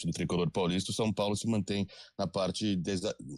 do tricolor paulista, o São Paulo se mantém na parte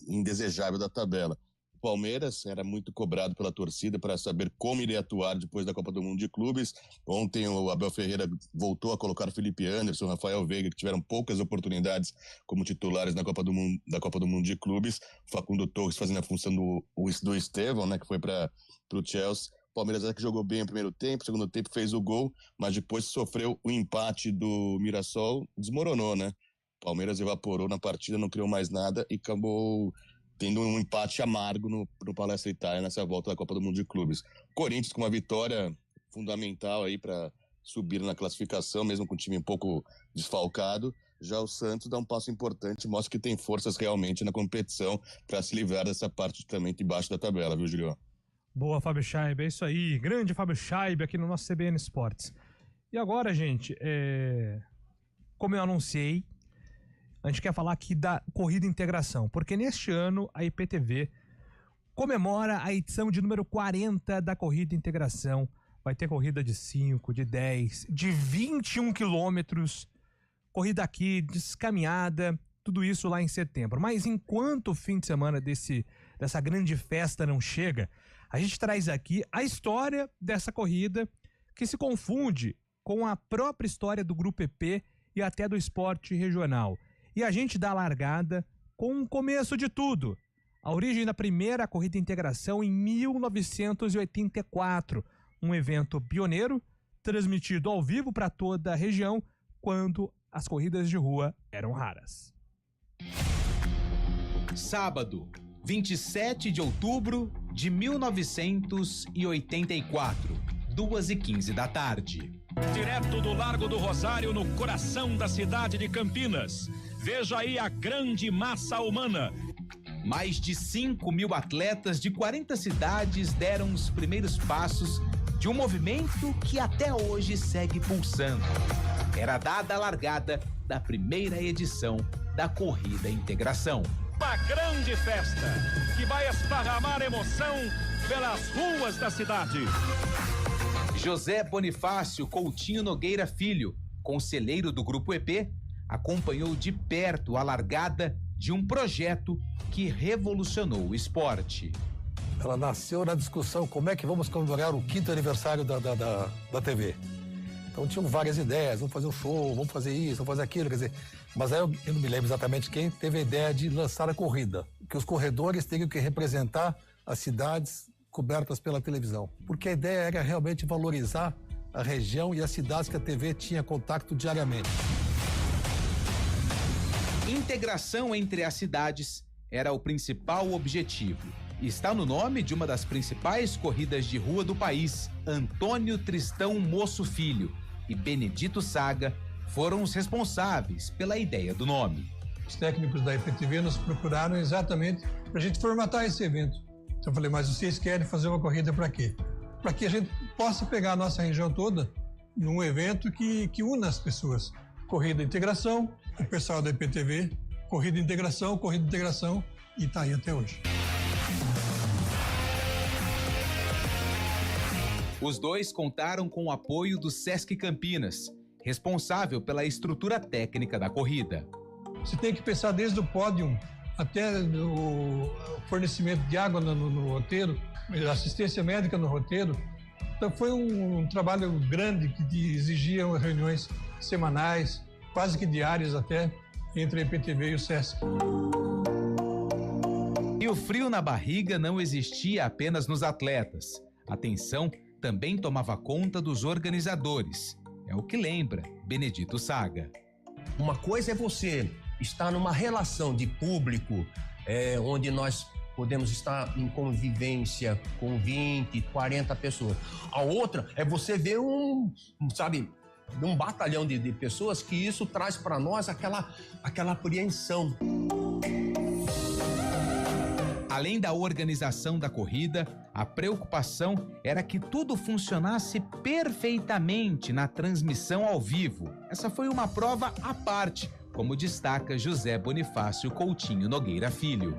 indesejável da tabela. O Palmeiras era muito cobrado pela torcida para saber como iria atuar depois da Copa do Mundo de Clubes. Ontem o Abel Ferreira voltou a colocar o Felipe Anderson, Rafael Veiga, que tiveram poucas oportunidades como titulares na Copa do Mundo de Clubes. O Facundo Torres fazendo a função do Estevão, né, que foi para o Chelsea. O Palmeiras que jogou bem o primeiro tempo, segundo tempo fez o gol, mas depois sofreu o empate do Mirassol, desmoronou, né? O Palmeiras evaporou na partida, não criou mais nada e acabou tendo um empate amargo no Palestra Itália nessa volta da Copa do Mundo de Clubes. Corinthians com uma vitória fundamental aí para subir na classificação, mesmo com o time um pouco desfalcado. Já o Santos dá um passo importante, mostra que tem forças realmente na competição para se livrar dessa parte também embaixo da tabela, viu, Julio? Boa, Fábio Scheibe, é isso aí, grande Fábio Scheibe aqui no nosso CBN Esportes. E agora, gente, como eu anunciei, a gente quer falar aqui da Corrida Integração, porque neste ano a IPTV comemora a edição de número 40 da Corrida Integração. Vai ter corrida de 5, de 10, de 21 quilômetros, corrida aqui, caminhada, tudo isso lá em setembro. Mas enquanto o fim de semana dessa grande festa não chega, a gente traz aqui a história dessa corrida que se confunde com a própria história do Grupo EP e até do esporte regional. E a gente dá a largada com o começo de tudo. A origem da primeira Corrida Integração em 1984, um evento pioneiro, transmitido ao vivo para toda a região, quando as corridas de rua eram raras. Sábado, 27 de outubro de 1984, 2h15 da tarde. Direto do Largo do Rosário, no coração da cidade de Campinas. Veja aí a grande massa humana. Mais de 5.000 atletas de 40 cidades deram os primeiros passos de um movimento que até hoje segue pulsando. Era dada a largada da primeira edição da Corrida Integração. Uma grande festa que vai esparramar emoção pelas ruas da cidade. José Bonifácio Coutinho Nogueira Filho, conselheiro do Grupo EP, acompanhou de perto a largada de um projeto que revolucionou o esporte. Ela nasceu na discussão como é que vamos comemorar o 5º aniversário da TV. Então tinham várias ideias, vamos fazer um show, vamos fazer isso, vamos fazer aquilo, quer dizer, mas aí eu não me lembro exatamente quem teve a ideia de lançar a corrida, que os corredores teriam que representar as cidades cobertas pela televisão, porque a ideia era realmente valorizar a região e as cidades que a TV tinha contato diariamente. Integração entre as cidades era o principal objetivo. Está no nome de uma das principais corridas de rua do país. Antônio Tristão Moço Filho e Benedito Saga foram os responsáveis pela ideia do nome. Os técnicos da IPTV nos procuraram exatamente para a gente formatar esse evento. Então eu falei, mas vocês querem fazer uma corrida para quê? Para que a gente possa pegar a nossa região toda num evento que una as pessoas. Corrida Integração, o pessoal da IPTV, Corrida Integração, e está aí até hoje. Os dois contaram com o apoio do Sesc Campinas, responsável pela estrutura técnica da corrida. Você tem que pensar desde o pódio até o fornecimento de água no roteiro, assistência médica no roteiro. Então foi um trabalho grande que exigia reuniões semanais, quase que diárias até, entre a IPTV e o Sesc. E o frio na barriga não existia apenas nos atletas. A tensão também tomava conta dos organizadores. É o que lembra Benedito Saga. Uma coisa é você estar numa relação de público, onde nós podemos estar em convivência com 20, 40 pessoas. A outra é você ver um batalhão de pessoas, que isso traz para nós aquela apreensão. Além da organização da corrida, a preocupação era que tudo funcionasse perfeitamente na transmissão ao vivo. Essa foi uma prova à parte, como destaca José Bonifácio Coutinho Nogueira Filho.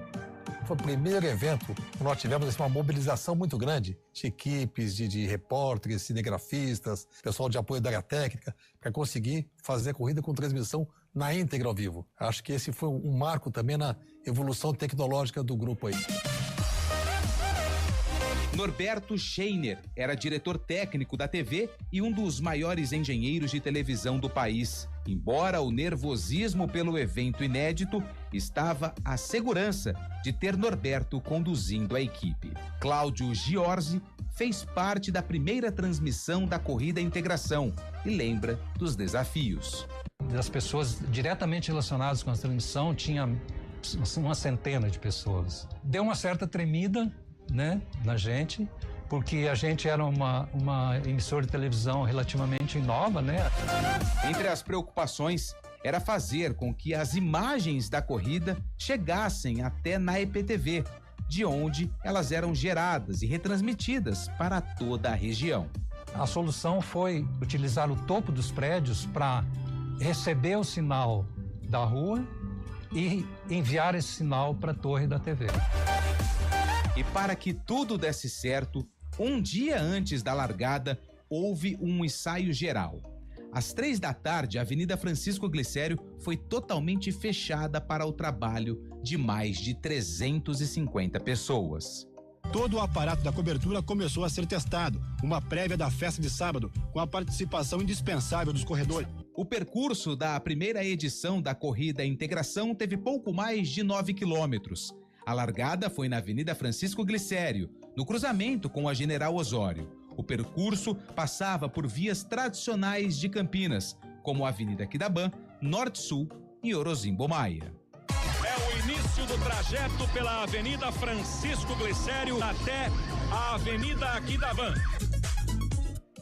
Foi o primeiro evento que nós tivemos uma mobilização muito grande de equipes, de repórteres, cinegrafistas, pessoal de apoio da área técnica, para conseguir fazer a corrida com transmissão na íntegra ao vivo. Acho que esse foi um marco também na evolução tecnológica do grupo aí. Norberto Scheiner era diretor técnico da TV e um dos maiores engenheiros de televisão do país. Embora o nervosismo pelo evento inédito, estava a segurança de ter Norberto conduzindo a equipe. Cláudio Giorgi fez parte da primeira transmissão da Corrida Integração e lembra dos desafios. Das pessoas diretamente relacionadas com a transmissão, tinha uma centena de pessoas. Deu uma certa tremida, né, na gente, porque a gente era uma emissora de televisão relativamente nova, né? Entre as preocupações era fazer com que as imagens da corrida chegassem até na EPTV, de onde elas eram geradas e retransmitidas para toda a região. A solução foi utilizar o topo dos prédios para receber o sinal da rua e enviar esse sinal para a torre da TV. E para que tudo desse certo, um dia antes da largada, houve um ensaio geral. Às 15h, a Avenida Francisco Glicério foi totalmente fechada para o trabalho de mais de 350 pessoas. Todo o aparato da cobertura começou a ser testado, uma prévia da festa de sábado, com a participação indispensável dos corredores. O percurso da primeira edição da Corrida Integração teve pouco mais de 9 quilômetros. A largada foi na Avenida Francisco Glicério, no cruzamento com a General Osório. O percurso passava por vias tradicionais de Campinas, como a Avenida Aquidabã, Norte-Sul e Orozimbo Maia. É o início do trajeto pela Avenida Francisco Glicério até a Avenida Aquidabã.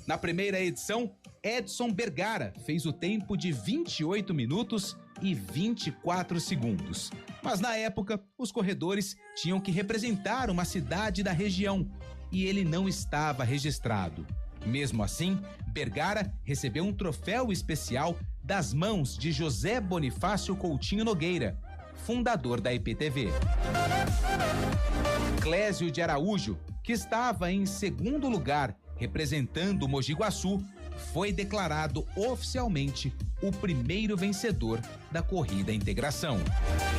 Na primeira edição, Edson Bergara fez o tempo de 28 minutos e 24 segundos. Mas na época, os corredores tinham que representar uma cidade da região e ele não estava registrado. Mesmo assim, Bergara recebeu um troféu especial das mãos de José Bonifácio Coutinho Nogueira, fundador da IPTV. Clésio de Araújo, que estava em segundo lugar representando Mogi Guaçu, foi declarado oficialmente o primeiro vencedor da Corrida Integração.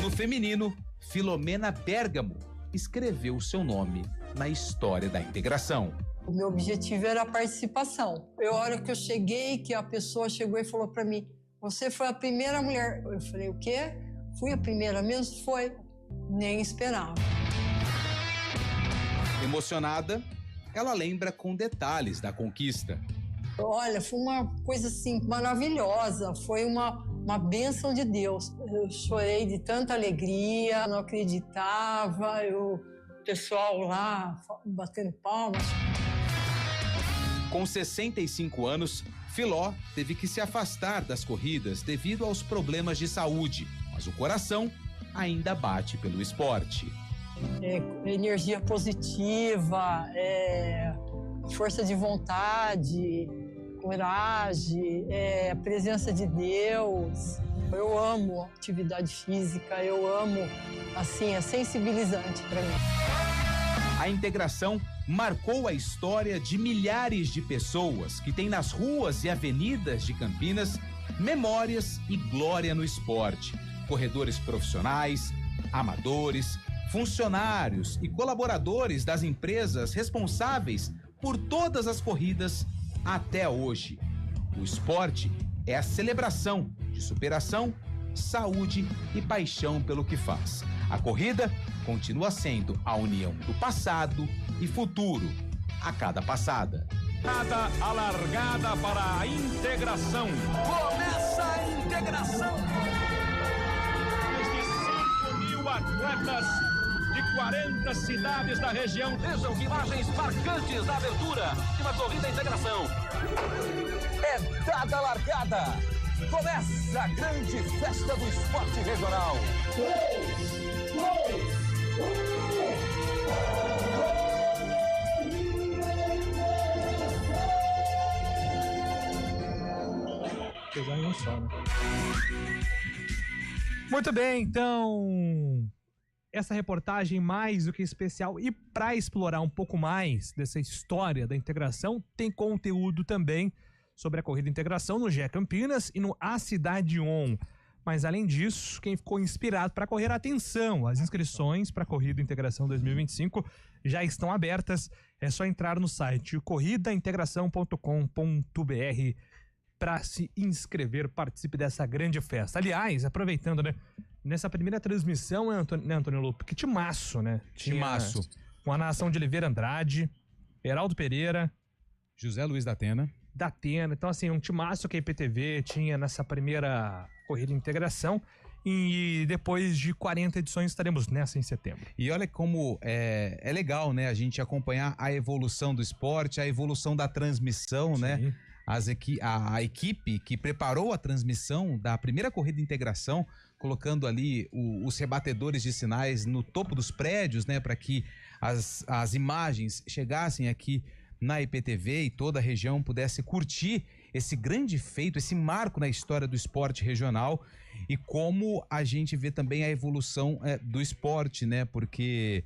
No feminino, Filomena Bergamo escreveu seu nome na história da integração. O meu objetivo era a participação. A hora que eu cheguei, que a pessoa chegou e falou para mim: você foi a primeira mulher. Eu falei: o quê? Fui a primeira mesmo? Foi. Nem esperava. Emocionada, ela lembra com detalhes da conquista. Olha, foi uma coisa assim maravilhosa, foi uma bênção de Deus. Eu chorei de tanta alegria, não acreditava, o pessoal lá batendo palmas. Com 65 anos, Filó teve que se afastar das corridas devido aos problemas de saúde, mas o coração ainda bate pelo esporte. Energia positiva, força de vontade, coragem, a presença de Deus. Eu amo atividade física, eu amo, assim, é sensibilizante para mim. A integração marcou a história de milhares de pessoas que têm nas ruas e avenidas de Campinas memórias e glória no esporte. Corredores profissionais, amadores, funcionários e colaboradores das empresas responsáveis por todas as corridas até hoje. O esporte é a celebração de superação, saúde e paixão pelo que faz. A corrida continua sendo a união do passado e futuro a cada passada. A largada para a integração. Começa a integração! Mais de 5.000 atletas de 40 cidades da região. Vejam que imagens marcantes da abertura de uma corrida integração. É dada a largada. Começa a grande festa do esporte regional. 3, 2, 1. Muito bem, então essa reportagem mais do que especial, e para explorar um pouco mais dessa história da integração, tem conteúdo também sobre a Corrida Integração no GE Campinas e no A Cidade On. Mas além disso, quem ficou inspirado para correr, atenção, as inscrições para a Corrida Integração 2025 já estão abertas. É só entrar no site corridaintegração.com.br para se inscrever, participe dessa grande festa. Aliás, aproveitando, né? Nessa primeira transmissão, né, Antônio Lupo? Que timaço, né? Timaço. Com a narração de Oliveira Andrade, Heraldo Pereira, José Luiz da Atena. Então, assim, um timaço que a IPTV tinha nessa primeira Corrida de Integração. E depois de 40 edições estaremos nessa em setembro. E olha como é legal, né? A gente acompanhar a evolução do esporte, a evolução da transmissão, sim, né? A equipe que preparou a transmissão da primeira Corrida de Integração, colocando ali os rebatedores de sinais no topo dos prédios, né? Para que as imagens chegassem aqui na IPTV e toda a região pudesse curtir esse grande feito, esse marco na história do esporte regional, e como a gente vê também a evolução do esporte, né? Porque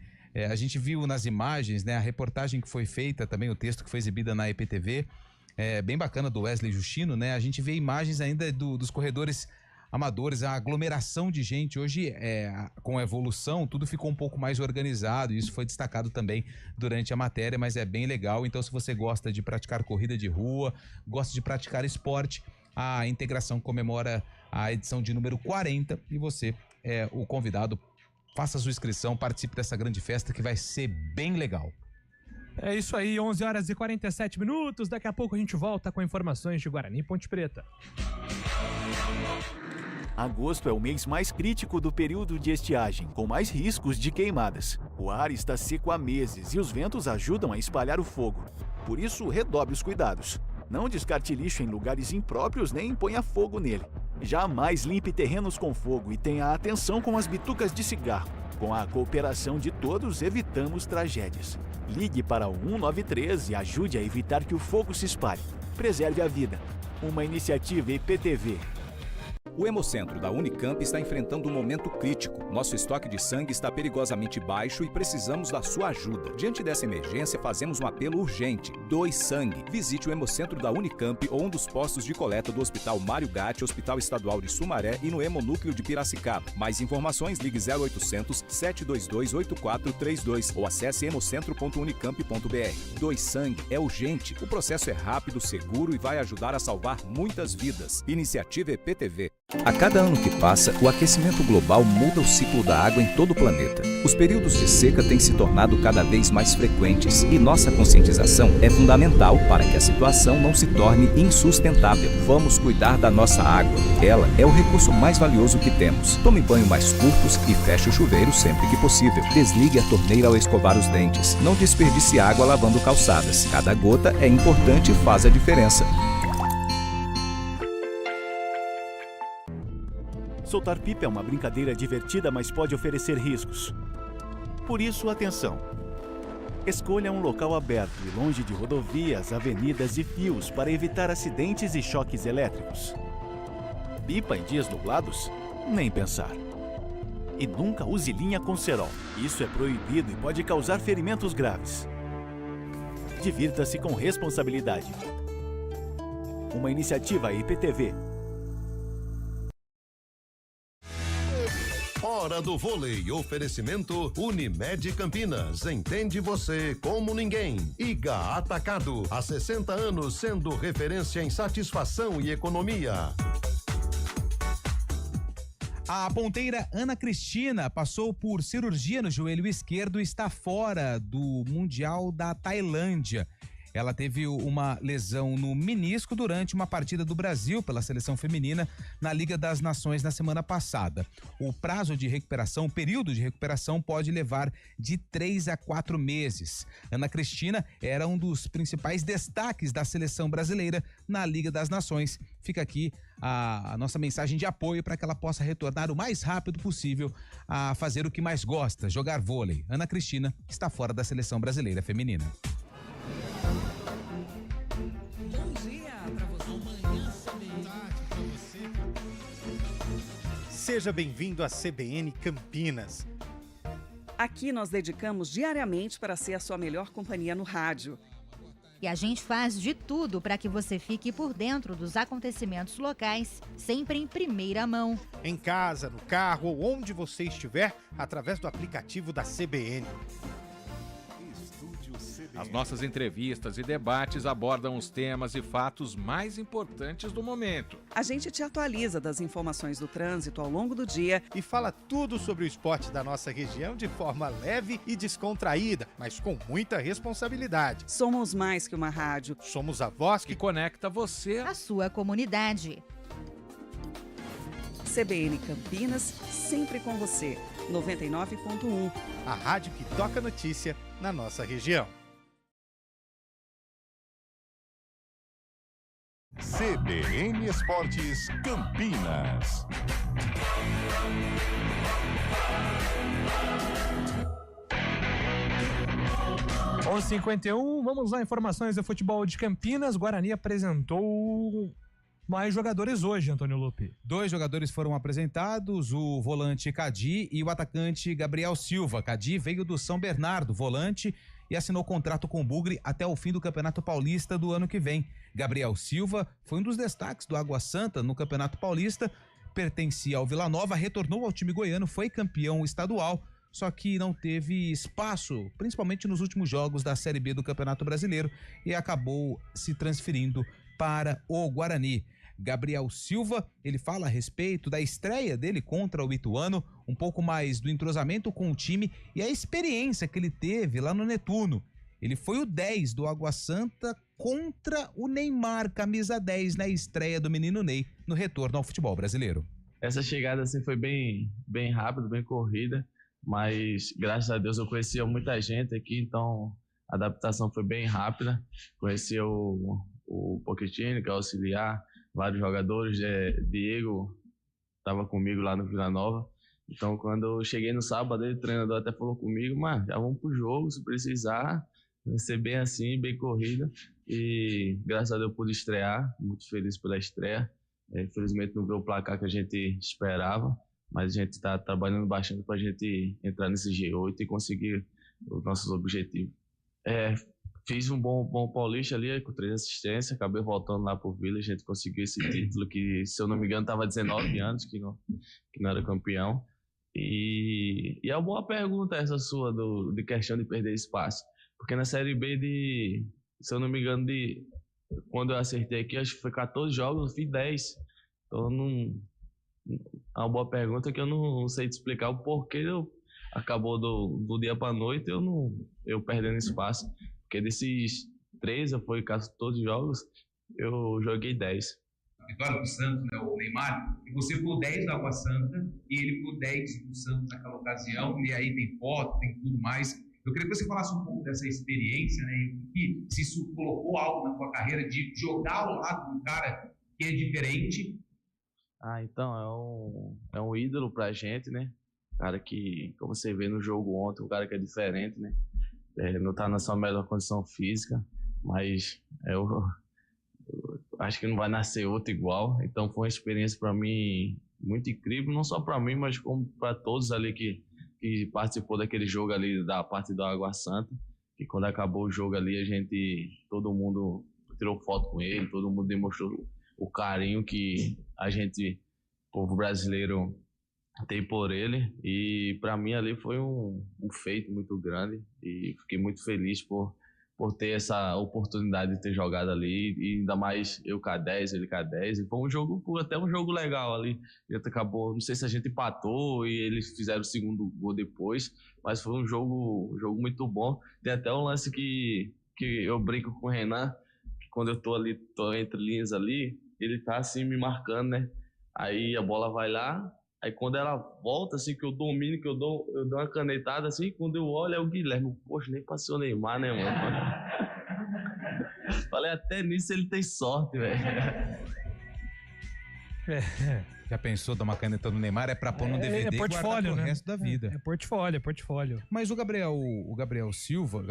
a gente viu nas imagens, né? A reportagem que foi feita, também o texto que foi exibida na IPTV, bem bacana, do Wesley Justino, né? A gente vê imagens ainda dos corredores amadores, a aglomeração de gente. Hoje, com a evolução, tudo ficou um pouco mais organizado, e isso foi destacado também durante a matéria, mas é bem legal. Então, se você gosta de praticar corrida de rua, gosta de praticar esporte, a Integração comemora a edição de número 40, e você é o convidado. Faça a sua inscrição, participe dessa grande festa que vai ser bem legal. É isso aí, 11 horas e 47 minutos. Daqui a pouco a gente volta com informações de Guarani e Ponte Preta. Agosto é o mês mais crítico do período de estiagem, com mais riscos de queimadas. O ar está seco há meses e os ventos ajudam a espalhar o fogo. Por isso, redobre os cuidados. Não descarte lixo em lugares impróprios nem ponha fogo nele. Jamais limpe terrenos com fogo e tenha atenção com as bitucas de cigarro. Com a cooperação de todos, evitamos tragédias. Ligue para o 193 e ajude a evitar que o fogo se espalhe. Preserve a vida. Uma iniciativa IPTV. O Hemocentro da Unicamp está enfrentando um momento crítico. Nosso estoque de sangue está perigosamente baixo e precisamos da sua ajuda. Diante dessa emergência, fazemos um apelo urgente. Doe sangue. Visite o Hemocentro da Unicamp ou um dos postos de coleta do Hospital Mário Gatti, Hospital Estadual de Sumaré e no Hemonúcleo de Piracicaba. Mais informações, ligue 0800 722 8432 ou acesse hemocentro.unicamp.br. Doe sangue é urgente. O processo é rápido, seguro e vai ajudar a salvar muitas vidas. Iniciativa EPTV. A cada ano que passa, o aquecimento global muda o ciclo da água em todo o planeta. Os períodos de seca têm se tornado cada vez mais frequentes e nossa conscientização é fundamental para que a situação não se torne insustentável. Vamos cuidar da nossa água. Ela é o recurso mais valioso que temos. Tome banho mais curtos e feche o chuveiro sempre que possível. Desligue a torneira ao escovar os dentes. Não desperdice água lavando calçadas. Cada gota é importante e faz a diferença. Soltar pipa é uma brincadeira divertida, mas pode oferecer riscos. Por isso, atenção! Escolha um local aberto e longe de rodovias, avenidas e fios para evitar acidentes e choques elétricos. Pipa em dias nublados? Nem pensar. E nunca use linha com cerol. Isso é proibido e pode causar ferimentos graves. Divirta-se com responsabilidade. Uma iniciativa IPTV. Hora do vôlei. Oferecimento Unimed Campinas. Entende você como ninguém. Iga Atacado. Há 60 anos sendo referência em satisfação e economia. A ponteira Ana Cristina passou por cirurgia no joelho esquerdo e está fora do Mundial da Tailândia. Ela teve uma lesão no menisco durante uma partida do Brasil pela seleção feminina na Liga das Nações na semana passada. O prazo de recuperação, o período de recuperação pode levar de 3 a 4 meses. Ana Cristina era um dos principais destaques da seleção brasileira na Liga das Nações. Fica aqui a nossa mensagem de apoio para que ela possa retornar o mais rápido possível a fazer o que mais gosta, jogar vôlei. Ana Cristina está fora da seleção brasileira feminina. Bom dia para você. Amanhã, tarde para você. Seja bem-vindo à CBN Campinas. Aqui nós dedicamos diariamente para ser a sua melhor companhia no rádio. E E a gente faz de tudo para que você fique por dentro dos acontecimentos locais, sempre em primeira mão. Em casa, no carro ou onde você estiver, através do aplicativo da CBN. As nossas entrevistas e debates abordam os temas e fatos mais importantes do momento. A gente te atualiza das informações do trânsito ao longo do dia e fala tudo sobre o esporte da nossa região de forma leve e descontraída, mas com muita responsabilidade. Somos mais que uma rádio. Somos a voz que conecta você à sua comunidade. CBN Campinas, sempre com você. 99.1. A rádio que toca notícia na nossa região. CBN Esportes Campinas. Aos 51, vamos lá, informações do futebol de Campinas. Guarani apresentou mais jogadores hoje, Antônio Lupi. 2 jogadores foram apresentados, o volante Cadi e o atacante Gabriel Silva. Cadi veio do São Bernardo, volante, e assinou contrato com o Bugre até o fim do Campeonato Paulista do ano que vem. Gabriel Silva foi um dos destaques do Água Santa no Campeonato Paulista, pertencia ao Vila Nova, retornou ao time goiano, foi campeão estadual, só que não teve espaço, principalmente nos últimos jogos da Série B do Campeonato Brasileiro, e acabou se transferindo para o Guarani. Gabriel Silva, ele fala a respeito da estreia dele contra o Ituano, um pouco mais do entrosamento com o time e a experiência que ele teve lá no Netuno. Ele foi o 10 do Água Santa contra o Neymar, camisa 10, na estreia do menino Ney no retorno ao futebol brasileiro. Essa chegada assim foi bem rápida, bem corrida, mas graças a Deus eu conhecia muita gente aqui, então a adaptação foi bem rápida. Conhecia o Pochettino, que é auxiliar, vários jogadores, Diego estava comigo lá no Vila Nova. Então, quando eu cheguei no sábado, o treinador até falou comigo, mano, já vamos pro jogo, se precisar, vai ser bem assim, bem corrida. E graças a Deus eu pude estrear, muito feliz pela estreia. Infelizmente não veio o placar que a gente esperava, mas a gente está trabalhando bastante para a gente entrar nesse G8 e conseguir os nossos objetivos. Fiz um bom Paulista ali, com 3 assistências, acabei voltando lá pro Vila, a gente conseguiu esse título que, se eu não me engano, estava 19 anos que não era campeão. E é uma boa pergunta essa sua, de questão de perder espaço. Porque na Série B, se eu não me engano, quando eu acertei aqui, acho que foi 14 jogos, eu fiz 10. Então, é uma boa pergunta que eu não sei te explicar o porquê acabou do dia para a noite eu perdendo espaço. Porque desses 13, foi 14 jogos, eu joguei 10. Vitória do Santos, né, o Neymar, e você foi o 10 do Água Santa e ele foi o 10 do Santos naquela ocasião, e aí tem foto, tem tudo mais. Eu queria que você falasse um pouco dessa experiência, né, e se isso colocou algo na tua carreira de jogar ao lado de um cara que é diferente. Então, é um ídolo pra gente, né? Cara que, como você vê no jogo ontem, um cara que é diferente, né? Não tá na sua melhor condição física, mas eu acho que não vai nascer outro igual. Então foi uma experiência para mim muito incrível, não só para mim, mas como para todos ali que participou daquele jogo ali da parte da Água Santa, que quando acabou o jogo ali, todo mundo tirou foto com ele, todo mundo demonstrou o carinho que a gente, povo brasileiro, tem por ele, e para mim ali foi um feito muito grande e fiquei muito feliz por ter essa oportunidade de ter jogado ali, e ainda mais eu K10, ele K10, e foi até um jogo legal ali. A gente acabou, não sei se a gente empatou e eles fizeram o segundo gol depois, mas foi um jogo muito bom. Tem até um lance que eu brinco com o Renan, que quando eu tô entre linhas ali, ele tá assim me marcando, né? Aí a bola vai lá, aí quando ela volta, assim, que eu domino, que eu dou uma canetada, assim, quando eu olho é o Guilherme. Poxa, nem passou o Neymar, né, mano? Falei, até nisso ele tem sorte, velho. Já pensou dar uma caneta no Neymar? É pra pôr no DVD e guardar pro resto da vida. É portfólio. Mas o Gabriel Silva,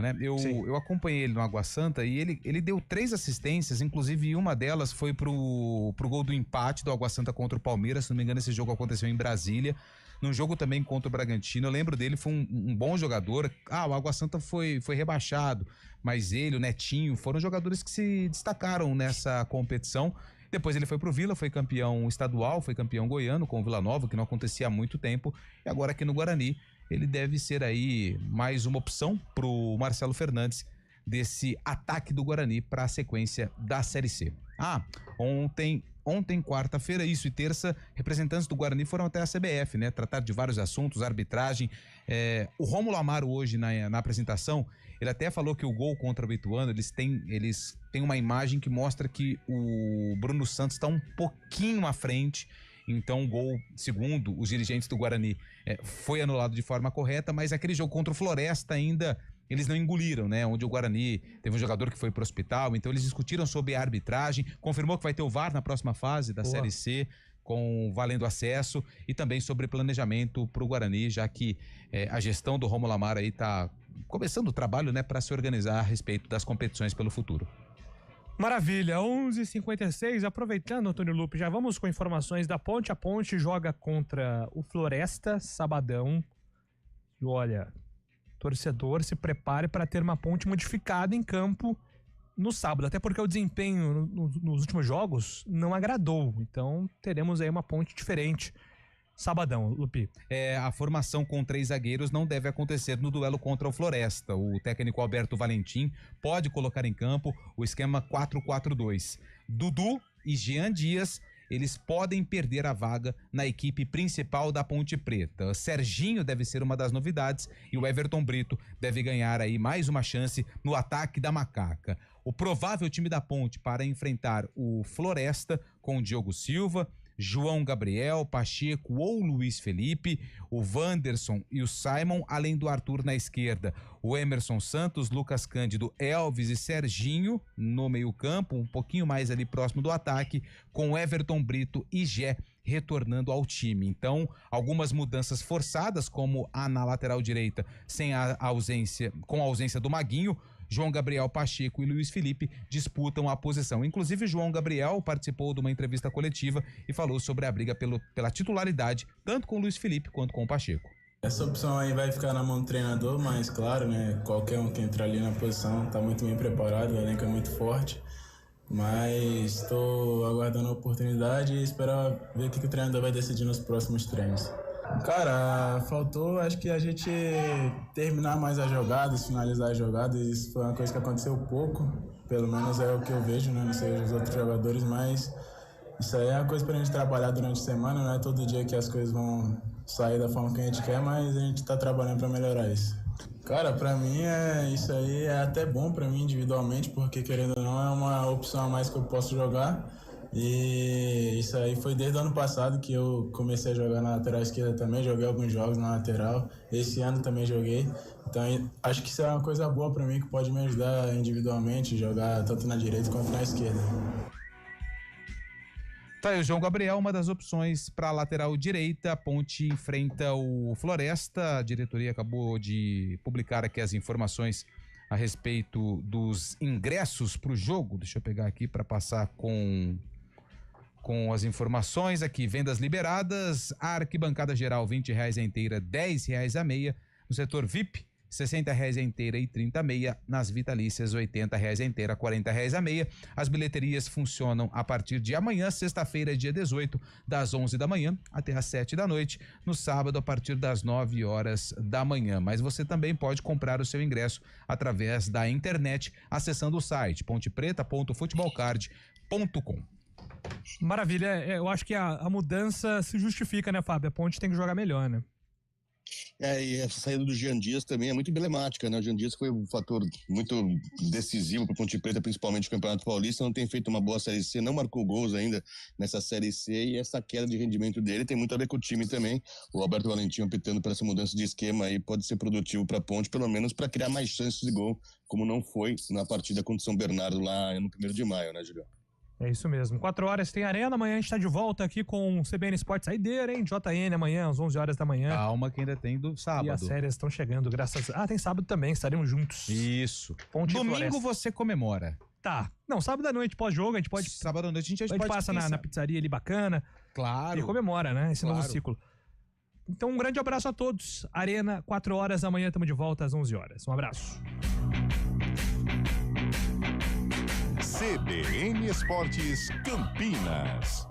né? Eu acompanhei ele no Água Santa e ele deu 3 assistências, inclusive uma delas foi pro gol do empate do Água Santa contra o Palmeiras. Se não me engano, esse jogo aconteceu em Brasília. Num jogo também contra o Bragantino, eu lembro dele, foi um bom jogador. O Água Santa foi rebaixado, mas ele, o Netinho, foram jogadores que se destacaram nessa competição. Depois ele foi pro Vila, foi campeão estadual, foi campeão goiano com o Vila Nova, que não acontecia há muito tempo. E agora aqui no Guarani, ele deve ser aí mais uma opção pro Marcelo Fernandes desse ataque do Guarani para a sequência da Série C. Ontem, quarta-feira, e terça, representantes do Guarani foram até a CBF, né? Tratar de vários assuntos, arbitragem. O Rômulo Amaro hoje na apresentação, ele até falou que o gol contra o Ituano, eles têm uma imagem que mostra que o Bruno Santos está um pouquinho à frente. Então o gol, segundo os dirigentes do Guarani, foi anulado de forma correta, mas aquele jogo contra o Floresta ainda eles não engoliram, né? Onde o Guarani teve um jogador que foi pro hospital, então eles discutiram sobre a arbitragem, confirmou que vai ter o VAR na próxima fase da Série C, com valendo acesso, e também sobre planejamento pro Guarani, já que a gestão do Rômulo Amaro aí tá começando o trabalho, né, para se organizar a respeito das competições pelo futuro. Maravilha, 11h56, aproveitando, Antônio Lupe, já vamos com informações da Ponte. A Ponte joga contra o Floresta, sabadão, e olha, torcedor, se prepare para ter uma Ponte modificada em campo no sábado, até porque o desempenho nos últimos jogos não agradou, então teremos aí uma Ponte diferente sabadão, Lupi. A formação com 3 zagueiros não deve acontecer no duelo contra o Floresta. O técnico Alberto Valentim pode colocar em campo o esquema 4-4-2. Dudu e Jean Dias, eles podem perder a vaga na equipe principal da Ponte Preta. Serginho deve ser uma das novidades e o Everton Brito deve ganhar aí mais uma chance no ataque da Macaca. O provável time da Ponte para enfrentar o Floresta com o Diogo Silva, João Gabriel, Pacheco ou Luiz Felipe, o Wanderson e o Simon, além do Arthur na esquerda, o Emerson Santos, Lucas Cândido, Elvis e Serginho no meio-campo, um pouquinho mais ali próximo do ataque, com Everton Brito e Gé retornando ao time. Então, algumas mudanças forçadas, como na lateral direita, com a ausência do Maguinho. João Gabriel, Pacheco e Luiz Felipe disputam a posição. Inclusive, João Gabriel participou de uma entrevista coletiva e falou sobre a briga pela titularidade, tanto com o Luiz Felipe quanto com o Pacheco. Essa opção aí vai ficar na mão do treinador, mas claro, né, qualquer um que entrar ali na posição está muito bem preparado, o elenco é muito forte, mas estou aguardando a oportunidade e espero ver o que o treinador vai decidir nos próximos treinos. Cara, faltou, acho que a gente terminar mais as jogadas, finalizar as jogadas. Isso foi uma coisa que aconteceu pouco, pelo menos é o que eu vejo, né? Não sei os outros jogadores, mas isso aí é uma coisa pra gente trabalhar durante a semana, não é todo dia que as coisas vão sair da forma que a gente quer, mas a gente tá trabalhando pra melhorar isso. Cara, pra mim isso aí é até bom pra mim individualmente, porque querendo ou não é uma opção a mais que eu posso jogar. E isso aí foi desde o ano passado que eu comecei a jogar na lateral esquerda também, joguei alguns jogos na lateral, esse ano também joguei, então acho que isso é uma coisa boa para mim, que pode me ajudar individualmente, jogar tanto na direita quanto na esquerda. Tá aí o João Gabriel, uma das opções para a lateral direita. A Ponte enfrenta o Floresta, a diretoria acabou de publicar aqui as informações a respeito dos ingressos para o jogo, deixa eu pegar aqui para passar com as informações aqui. Vendas liberadas, a arquibancada geral R$20 a inteira, R$10 a meia, no setor VIP R$60 a inteira e 30 a meia, nas vitalícias R$80 a inteira, R$40 a meia. As bilheterias funcionam a partir de amanhã, sexta-feira, dia 18, das 11 da manhã até às 7 da noite, no sábado a partir das 9 horas da manhã. Mas você também pode comprar o seu ingresso através da internet, acessando o site pontepreta.futebolcard.com. Maravilha, eu acho que a mudança se justifica, né, Fábio? A Ponte tem que jogar melhor, né? E essa saída do Jean Dias também é muito emblemática, né? O Jean Dias foi um fator muito decisivo para o Ponte Preta, principalmente no Campeonato Paulista. Não tem feito uma boa Série C, não marcou gols ainda nessa Série C, e essa queda de rendimento dele tem muito a ver com o time também. O Alberto Valentim optando por essa mudança de esquema aí pode ser produtivo para a Ponte, pelo menos para criar mais chances de gol, como não foi na partida contra o São Bernardo lá no 1º de maio, né, Julião? É isso mesmo. 4 horas tem Arena, amanhã a gente tá de volta aqui com o CBN Esportes Saideira, hein? JN amanhã, às 11 horas da manhã. Calma que ainda tem do sábado. E as férias estão chegando, graças a... tem sábado também, estaremos juntos. Isso. Ponte Domingo Floresta. você comemora. Tá. Não, sábado à noite, pós-jogo, a gente pode... Sábado à noite a gente pode passa na pizzaria ali bacana. Claro. E comemora, né? Esse novo ciclo. Então, um grande abraço a todos. Arena, 4 horas da manhã, estamos de volta às 11 horas. Um abraço. CBN Esportes Campinas.